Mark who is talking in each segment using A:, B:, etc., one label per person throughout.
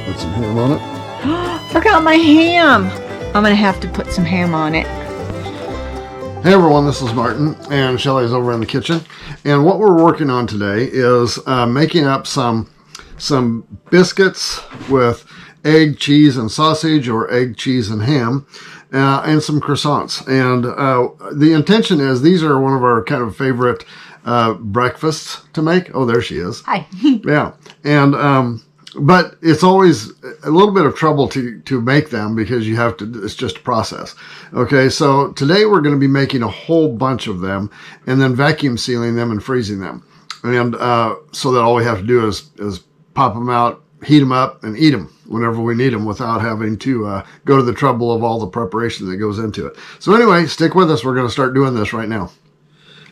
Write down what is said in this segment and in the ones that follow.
A: Put some ham on it.
B: Forgot my ham. I'm going to have to put some ham on it.
A: Hey everyone, this is Martin, and Shelley's over in the kitchen. And what we're working on today is making up some biscuits with egg, cheese, and sausage, or egg, cheese, and ham, and some croissants. And the intention is these are one of our kind of favorite breakfasts to make. Oh, there she is.
B: Hi.
A: Yeah. And but it's always a little bit of trouble to make them because you have to, it's just a process. Okay, so today we're going to be making a whole bunch of them and then vacuum sealing them and freezing them. And so that all we have to do is pop them out, heat them up, and eat them whenever we need them without having to go to the trouble of all the preparation that goes into it. So anyway, stick with us. We're going to start doing this right now.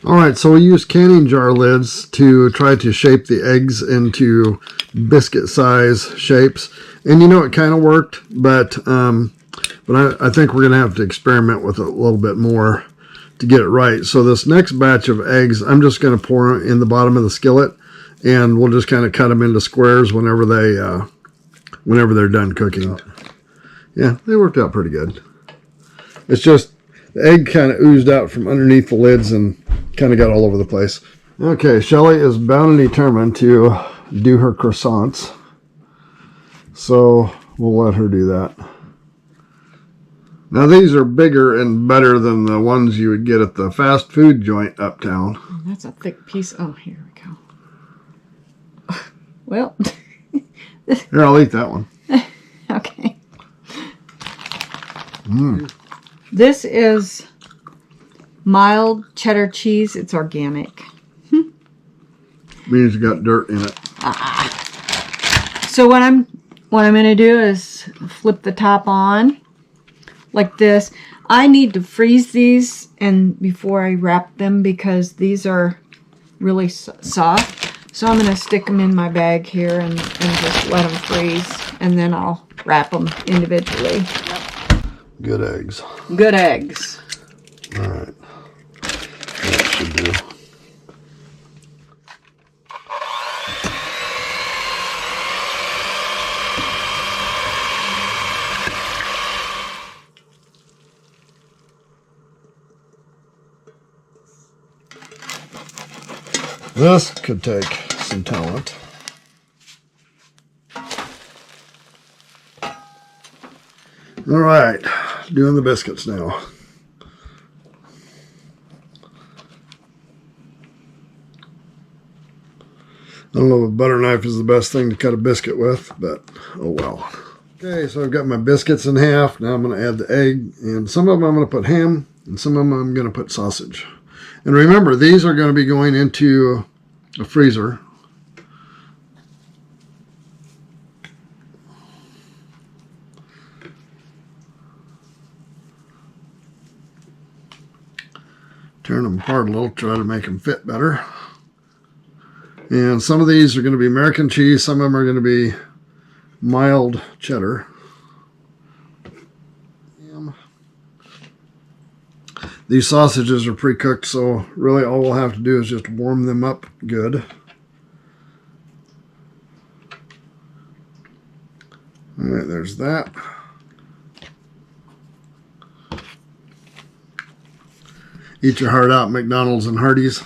A: All right, so we use canning jar lids to try to shape the eggs into biscuit size shapes. And you know, it kind of worked, but I think we're going to have to experiment with it a little bit more to get it right. So this next batch of eggs, I'm just going to pour in the bottom of the skillet, and we'll just kind of cut them into squares whenever they're done cooking. Yeah, they worked out pretty good. It's just the egg kind of oozed out from underneath the lids and kind of got all over the place. Okay, Shelley is bound and determined to do her croissants, so we'll let her do that. Now these are bigger and better than the ones you would get at the fast food joint uptown.
B: That's a thick piece. Oh, here we go. Well,
A: here, I'll eat that one.
B: Okay. This is mild cheddar cheese. It's organic.
A: Means you got dirt in it.
B: So what I'm going to do is flip the top on like this. I need to freeze these and before I wrap them because these are really soft. So I'm going to stick them in my bag here and just let them freeze, and then I'll wrap them individually.
A: Good eggs.
B: Good eggs.
A: All right. That should do. This could take some talent. All right, doing the biscuits now. I don't know if a butter knife is the best thing to cut a biscuit with, but oh well. Okay, so I've got my biscuits in half. Now I'm going to add the egg, and some of them I'm going to put ham, and some of them I'm going to put sausage. And remember, these are going to be going into a freezer. Turn them apart a little, try to make them fit better. And some of these are going to be American cheese, some of them are going to be mild cheddar. These sausages are pre-cooked, so really all we'll have to do is just warm them up good. All right, there's that. Eat your heart out, McDonald's and Hardee's.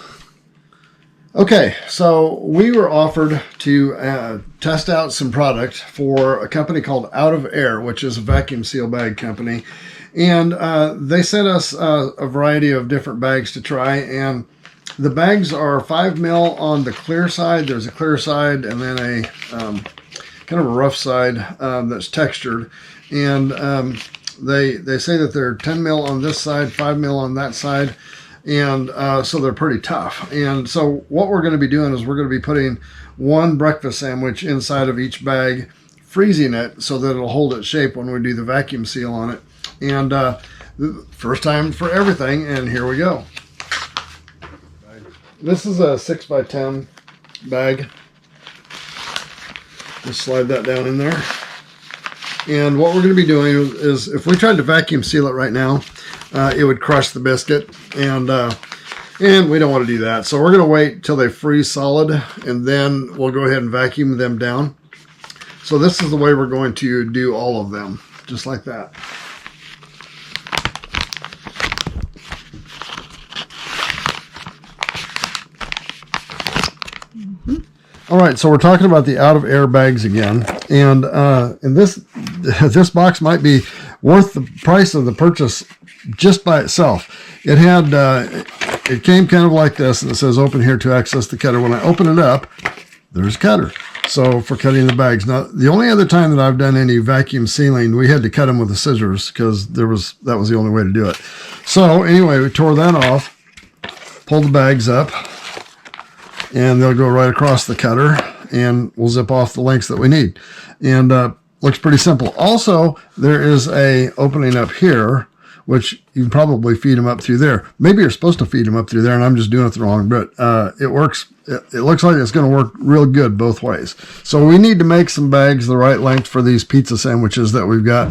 A: Okay, so we were offered to test out some product for a company called Out of Air, which is a vacuum seal bag company. And they sent us a variety of different bags to try. And the bags are 5 mil on the clear side. There's a clear side and then a kind of a rough side that's textured. And they say that they're 10 mil on this side, 5 mil on that side. And so they're pretty tough. And so what we're going to be doing is we're going to be putting one breakfast sandwich inside of each bag, freezing it so that it'll hold its shape when we do the vacuum seal on it. And first time for everything, and here we go. This is a 6x10 bag. Just slide that down in there. And what we're going to be doing is if we tried to vacuum seal it right now, it would crush the biscuit, and we don't want to do that. So we're going to wait till they freeze solid, and then we'll go ahead and vacuum them down. So this is the way we're going to do all of them, just like that. All right, so we're talking about the out of air bags again, and this box might be worth the price of the purchase just by itself. It had it came kind of like this, and it says open here to access the cutter. When I open it up, there's a cutter. So for cutting the bags. Now, the only other time that I've done any vacuum sealing, we had to cut them with the scissors because that was the only way to do it. So anyway, we tore that off, pulled the bags up, and they'll go right across the cutter, and we'll zip off the lengths that we need. And looks pretty simple. Also, there is a opening up here, which you can probably feed them up through there. Maybe you're supposed to feed them up through there, and I'm just doing it wrong, but it works. It looks like it's going to work real good both ways. So we need to make some bags the right length for these pizza sandwiches that we've got.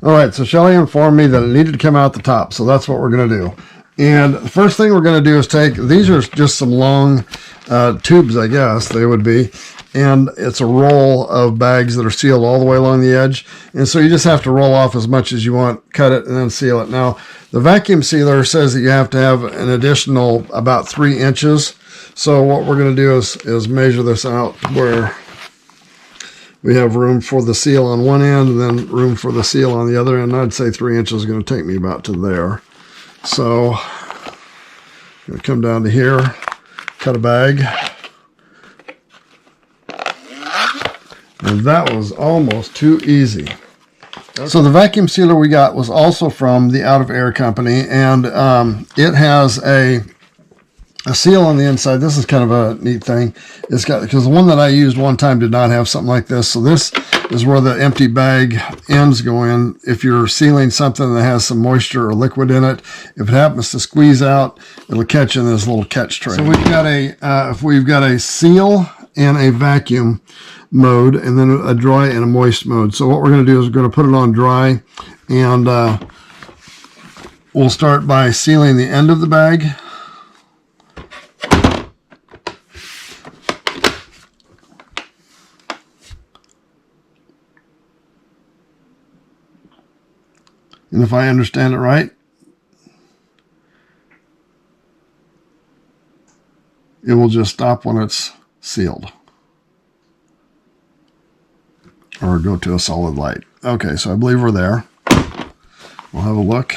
A: All right, so Shelley informed me that it needed to come out the top, so that's what we're going to do. And the first thing we're going to do is take, these are just some long tubes, I guess they would be, and it's a roll of bags that are sealed all the way along the edge. And so you just have to roll off as much as you want, cut it, and then seal it. Now, the vacuum sealer says that you have to have an additional about 3 inches. So what we're going to do is measure this out where we have room for the seal on one end and then room for the seal on the other end. I'd say 3 inches is going to take me about to there. So I'm going to come down to here, cut a bag. And that was almost too easy. Okay. So the vacuum sealer we got was also from the Out of Air company, and it has a seal on the inside. This is kind of a neat thing. It's got, because the one that I used one time did not have something like this. So this is where the empty bag ends go in. If you're sealing something that has some moisture or liquid in it, if it happens to squeeze out, it'll catch in this little catch tray. So we've got if we've got a seal and a vacuum mode, and then a dry and a moist mode. So what we're going to do is we're going to put it on dry, and we'll start by sealing the end of the bag. And if I understand it right, it will just stop when it's sealed, or go to a solid light. Okay, so I believe we're there. We'll have a look,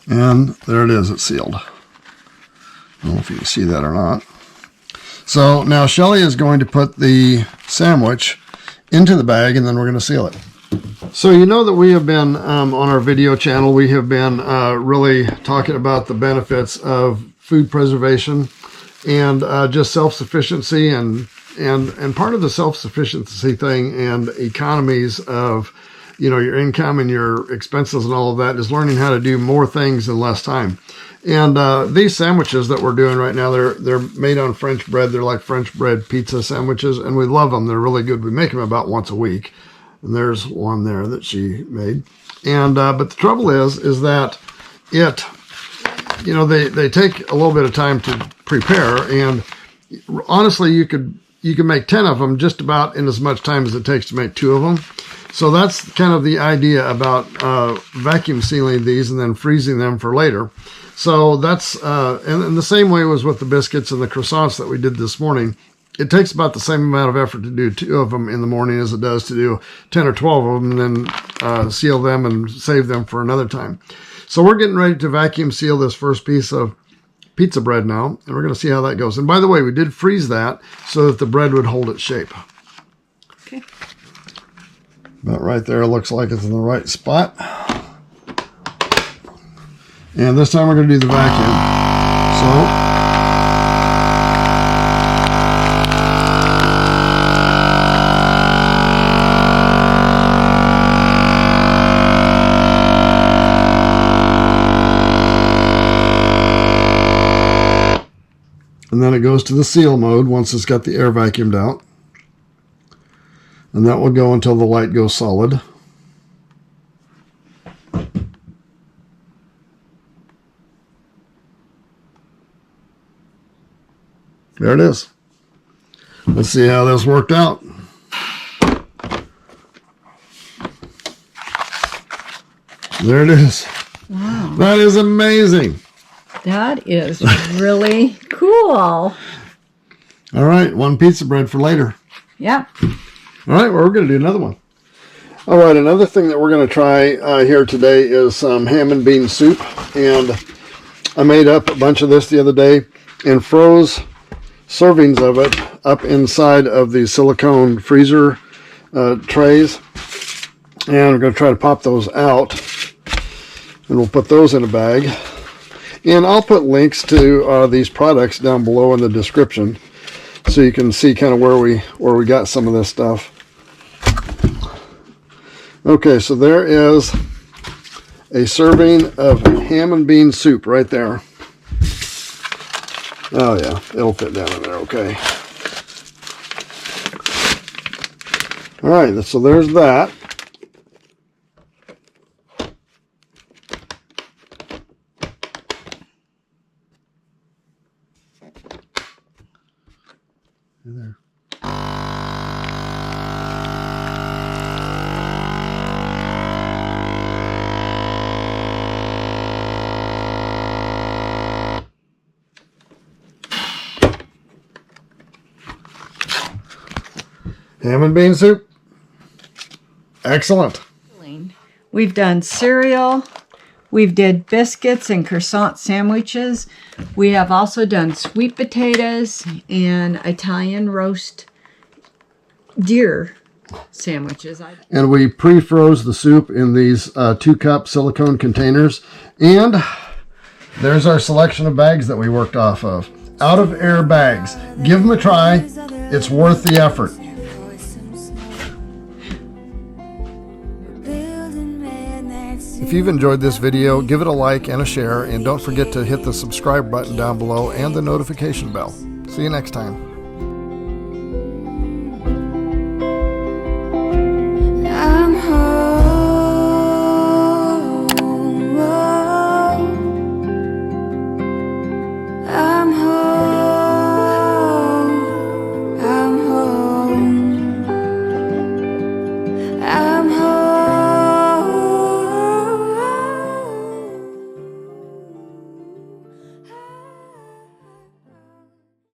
A: and there it is, it's sealed. I don't know if you can see that or not. So now Shelley is going to put the sandwich into the bag, and then we're going to seal it. So you know that we have been, on our video channel, we have been really talking about the benefits of food preservation and just self-sufficiency, and part of the self-sufficiency thing and economies of, you know, your income and your expenses and all of that is learning how to do more things in less time. And these sandwiches that we're doing right now, they're made on French bread. They're like French bread pizza sandwiches, and we love them. They're really good. We make them about once a week. And there's one there that she made. And but the trouble is that it, you know, they take a little bit of time to prepare, and honestly, you can make 10 of them just about in as much time as it takes to make 2 of them. So that's kind of the idea about vacuum sealing these and then freezing them for later. So that's, and the same way was with the biscuits and the croissants that we did this morning. It takes about the same amount of effort to do 2 of them in the morning as it does to do 10 or 12 of them, and then seal them and save them for another time. So we're getting ready to vacuum seal this first piece of pizza bread now, and we're going to see how that goes. And by the way, we did freeze that so that the bread would hold its shape.
B: Okay.
A: About right there, looks like it's in the right spot. And this time we're going to do the vacuum. So and then it goes to the seal mode once it's got the air vacuumed out. And that will go until the light goes solid. There it is. Let's see how this worked out. There it is.
B: Wow.
A: That is amazing.
B: That is really cool.
A: All right, one pizza bread for later.
B: Yeah.
A: All right, well, we're going to do another one. All right, another thing that we're going to try here today is some ham and bean soup. And I made up a bunch of this the other day and froze servings of it up inside of the silicone freezer trays. And we're going to try to pop those out. And we'll put those in a bag. And I'll put links to these products down below in the description, so you can see kind of where we got some of this stuff. Okay, so there is a serving of ham and bean soup right there. Oh yeah, it'll fit down in there, okay. All right, so there's that. There. Ham and bean soup. Excellent.
B: We've done cereal. We've did biscuits and croissant sandwiches. We have also done sweet potatoes and Italian roast deer sandwiches.
A: And we pre-froze the soup in these 2-cup silicone containers. And there's our selection of bags that we worked off of. Out of air bags. Give them a try. It's worth the effort. If you've enjoyed this video, give it a like and a share, and don't forget to hit the subscribe button down below and the notification bell. See you next time.